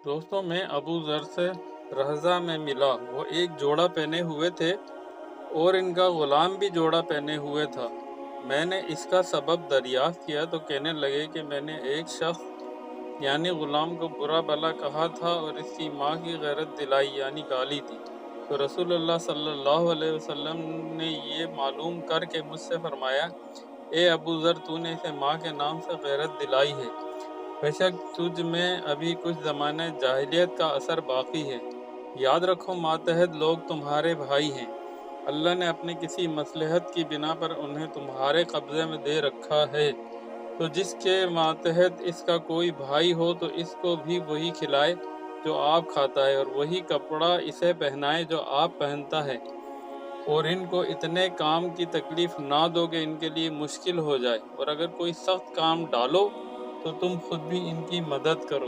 دوستوں میں ابو ذر سے رہزہ میں ملا۔ وہ ایک جوڑا پہنے ہوئے تھے اور ان کا غلام بھی جوڑا پہنے ہوئے تھا۔ میں نے اس کا سبب دریافت کیا تو کہنے لگے کہ میں نے ایک شخص یعنی غلام کو برا بھلا کہا تھا اور اس کی ماں کی غیرت دلائی یعنی گالی دی۔ تو رسول اللہ صلی اللہ علیہ وسلم نے یہ معلوم کر کے مجھ سے فرمایا، اے ابو ذر، تو نے اسے ماں کے نام سے غیرت دلائی ہے۔ بے شک تجھ میں ابھی کچھ زمانہ جاہلیت کا اثر باقی ہے۔ یاد رکھو ماتحت لوگ تمہارے بھائی ہیں۔ اللہ نے اپنی کسی مصلحت کی بنا پر انہیں تمہارے قبضے میں دے رکھا ہے، تو جس کے ماتحت اس کا کوئی بھائی ہو تو اس کو بھی وہی کھلائے جو آپ کھاتا ہے، اور وہی کپڑا اسے پہنائے جو آپ پہنتا ہے، اور ان کو اتنے کام کی تکلیف نہ دو کہ ان کے لیے مشکل ہو جائے، اور اگر کوئی سخت کام ڈالو تو تم خود بھی ان کی مدد کرو۔